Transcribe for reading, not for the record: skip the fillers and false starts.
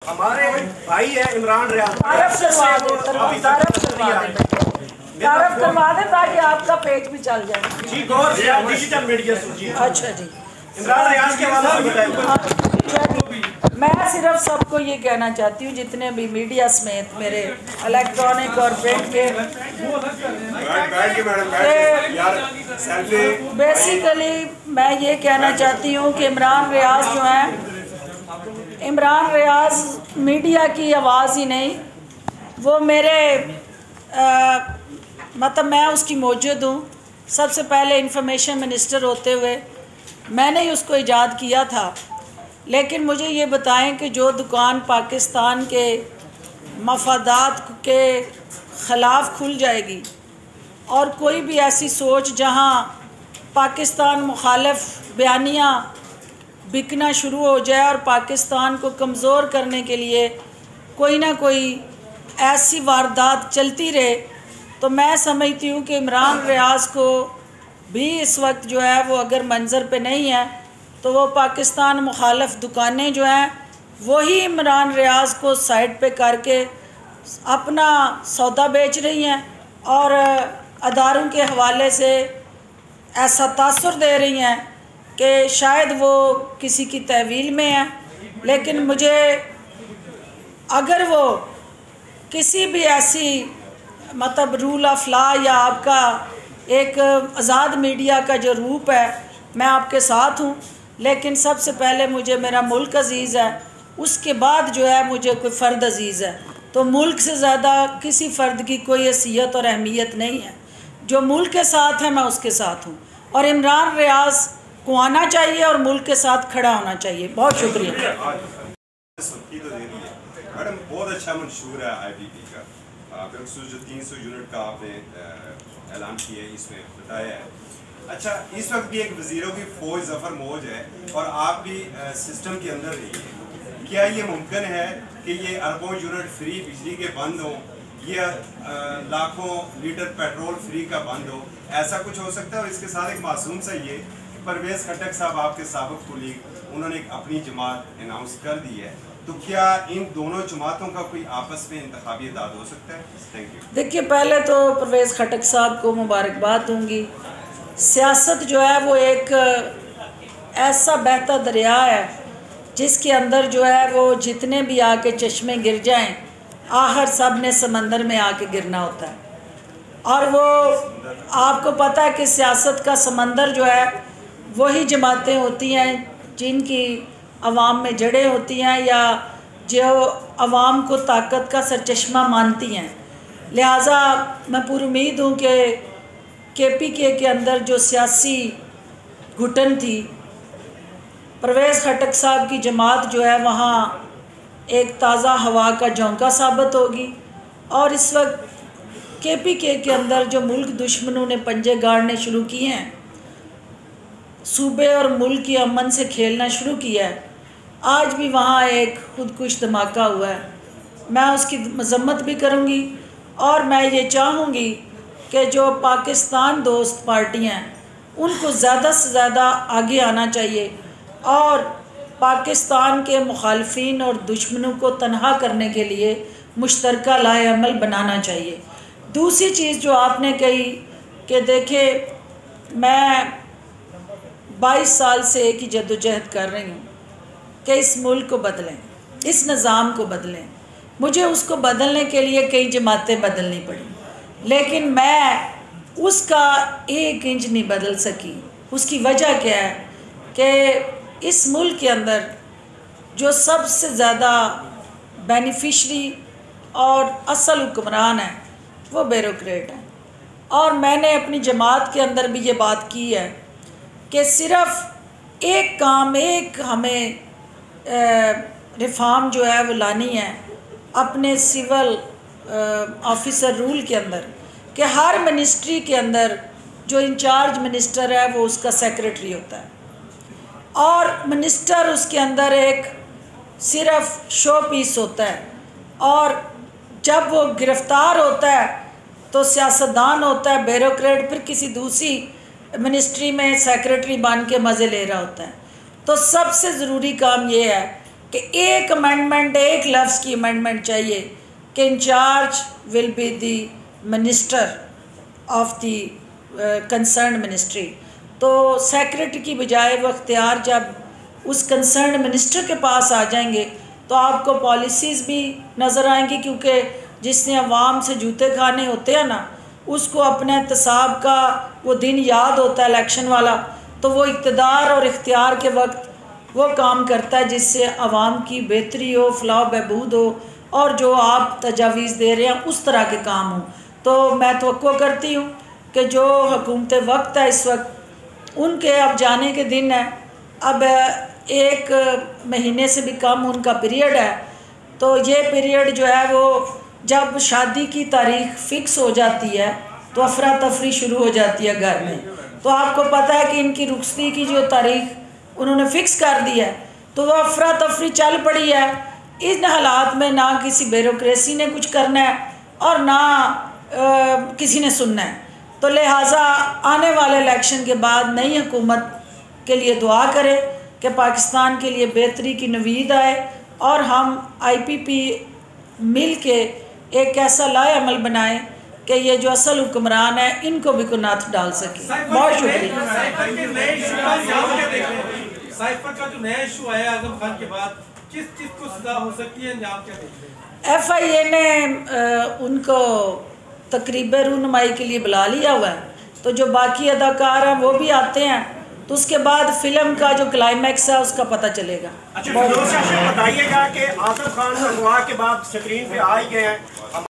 हमारे भाई है इमरान रियाज, तारफ करवा दे ताकि आपका पेज भी चल जाए जी। गौर डिजिटल मीडिया सूची। अच्छा जी, इमरान रियाज के हवाले से बताइए। मैं सिर्फ सबको ये कहना चाहती हूँ, जितने भी मीडिया समेत मेरे इलेक्ट्रॉनिक और प्रिंट के, बेसिकली मैं ये कहना चाहती हूँ कि इमरान रियाज जो है, इमरान रियाज मीडिया की आवाज़ ही नहीं, वो मेरे मतलब मैं उसकी मौजूद हूँ। सबसे पहले इंफॉर्मेशन मिनिस्टर होते हुए मैंने ही उसको ईजाद किया था। लेकिन मुझे ये बताएं कि जो दुकान पाकिस्तान के मफादात के ख़िलाफ़ खुल जाएगी और कोई भी ऐसी सोच जहाँ पाकिस्तान मुखालिफ बयानियाँ बिकना शुरू हो जाए और पाकिस्तान को कमज़ोर करने के लिए कोई ना कोई ऐसी वारदात चलती रहे, तो मैं समझती हूँ कि इमरान रियाज को भी इस वक्त जो है वो अगर मंज़र पे नहीं है तो वो पाकिस्तान मुखालिफ दुकानें जो हैं वही इमरान रियाज को साइड पे करके अपना सौदा बेच रही हैं और अदारों के हवाले से ऐसा तासुर दे रही हैं कि शायद वो किसी की तहवील में है। लेकिन मुझे अगर वो किसी भी ऐसी मतलब रूल ऑफ लॉ या आपका एक आज़ाद मीडिया का जो रूप है, मैं आपके साथ हूँ। लेकिन सबसे पहले मुझे मेरा मुल्क अज़ीज़ है, उसके बाद जो है मुझे कोई फ़र्द अज़ीज़ है। तो मुल्क से ज़्यादा किसी फ़र्द की कोई हैसियत और अहमियत नहीं है। जो मुल्क के साथ है मैं उसके साथ हूँ और इमरान रियाज को आना चाहिए और मुल्क के साथ खड़ा होना चाहिए। बहुत शुक्रिया। मैडम बहुत अच्छा मंशूर है IPP का, जो 300 यूनिट का आपने ऐलान किया है, इसमें बताया है। अच्छा, इस वक्त भी एक वज़ीरों की फ़ौज ज़फ़र मौज है और आप भी सिस्टम के अंदर रही है। क्या ये मुमकिन है कि ये अरबों यूनिट फ्री बिजली के बंद हों, ये लाखों लीटर पेट्रोल फ्री का बंद हो? ऐसा कुछ हो सकता है? और इसके साथ एक मासूम सा ये, परवेज़ खट्टक साहब आपके साबिक़ कुलीग, उन्होंने एक अपनी जमात अनाउंस कर दी है, तो क्या इन दोनों जमातों का कोई आपस में इंतखाबी इत्तेहाद हो सकता है? Thank you. देखिए, पहले तो परवेज़ खट्टक साहब को मुबारकबाद दूंगी। सियासत जो है वो एक ऐसा बहता दरिया है जिसके अंदर जो है वो जितने भी आके चश्मे गिर जाएं, आखिर सब ने समंदर में आके गिरना होता है। और वो आपको पता है कि सियासत का समंदर जो है वही जमातें होती हैं जिनकी अवाम में जड़ें होती हैं या जो अवाम को ताकत का सरचश्मा मानती हैं। लिहाजा मैं पूरी उम्मीद हूँ कि KPK के अंदर जो सियासी घुटन थी, परवेज़ खट्टक साहब की जमात जो है वहाँ एक ताज़ा हवा का झोंका साबित होगी। और इस वक्त KPK के अंदर जो मुल्क दुश्मनों ने पंजे गाड़ने शुरू किए हैं, सूबे और मुल्क की अमन से खेलना शुरू किया है, आज भी वहाँ एक खुदकुश धमाका हुआ है। मैं उसकी मजम्मत भी करूँगी और मैं ये चाहूँगी कि जो पाकिस्तान दोस्त पार्टियाँ हैं उनको ज़्यादा से ज़्यादा आगे आना चाहिए और पाकिस्तान के मुखालफिन और दुश्मनों को तनहा करने के लिए मुश्तरका लाए अमल बनाना चाहिए। दूसरी चीज़ जो आपने कही कि देखिए, मैं 22 साल से एक ही जद्दोजहद कर रही हूँ कि इस मुल्क को बदलें, इस निज़ाम को बदलें। मुझे उसको बदलने के लिए कई जमातें बदलनी पड़ी, लेकिन मैं उसका 1 इंच नहीं बदल सकी। उसकी वजह क्या है कि इस मुल्क के अंदर जो सबसे ज़्यादा बेनिफिशरी और असल हुक्मरान है वो ब्यूरोक्रेट है। और मैंने अपनी जमात के अंदर भी ये बात की है कि सिर्फ़ एक काम, एक हमें रिफॉर्म जो है वो लानी है अपने सिविल ऑफिसर रूल के अंदर, कि हर मिनिस्ट्री के अंदर जो इंचार्ज मिनिस्टर है वो उसका सेक्रेटरी होता है और मिनिस्टर उसके अंदर एक सिर्फ शो पीस होता है। और जब वो गिरफ़्तार होता है तो सियासतदान होता है, ब्यूरोक्रेट, फिर किसी दूसरी मिनिस्ट्री में सेक्रेटरी बन के मज़े ले रहा होता है। तो सबसे ज़रूरी काम ये है कि एक अमेंडमेंट, एक लफ्ज़ की अमेंडमेंट चाहिए कि in charge will be the minister of the concern ministry. तो सेक्रेटरी की बजाय वो अख्तियार जब उस कंसर्न मिनिस्टर के पास आ जाएंगे तो आपको पॉलिसीज़ भी नज़र आएंगी, क्योंकि जिसने अवाम से जूते खाने होते हैं ना, उसको अपने एहतसाब का वो दिन याद होता है इलेक्शन वाला, तो वो इक़्तिदार और इख्तियार के वक्त वो काम करता है जिससे अवाम की बेहतरी हो, फलाह बहबूद हो और जो आप तजावीज़ दे रहे हैं उस तरह के काम हो। तो मैं तवक्को करती हूँ कि जो हुकूमत वक्त है इस वक्त, उनके अब जाने के दिन है, अब 1 महीने से भी कम उनका पीरियड है। तो ये पीरियड जो है वो जब शादी की तारीख फ़िक्स हो जाती है तो अफरा तफरी शुरू हो जाती है घर में। तो आपको पता है कि इनकी रुखसती की जो तारीख उन्होंने फ़िक्स कर दी है, तो वह अफरा तफरी चल पड़ी है। इन हालात में ना किसी ब्यूरोक्रेसी ने कुछ करना है और ना किसी ने सुनना है। तो लिहाजा आने वाले इलेक्शन के बाद नई हुकूमत के लिए दुआ करें कि पाकिस्तान के लिए बेहतरी की नवीद आए और हम IPP मिल के एक ऐसा लाए अमल बनाएं कि ये जो असल हुक्मरान है इनको भी कुनात डाल सके। बहुत शुक्रिया। साइफर का जो नया इशू आया आजम खान के बाद, किस चीज़ को सजा हो सकती है, अंजाम क्या देखते हैं? FIA ने उनको तकरीब रूनुमाई के लिए बुला लिया हुआ है, तो जो बाकी अदाकार हैं वो भी आते हैं, तो उसके बाद फिल्म का जो क्लाइमैक्स है उसका पता चलेगा। अच्छा, बताइएगा कि आजम खान अगवा के बाद स्क्रीन पे आ ही गए हैं।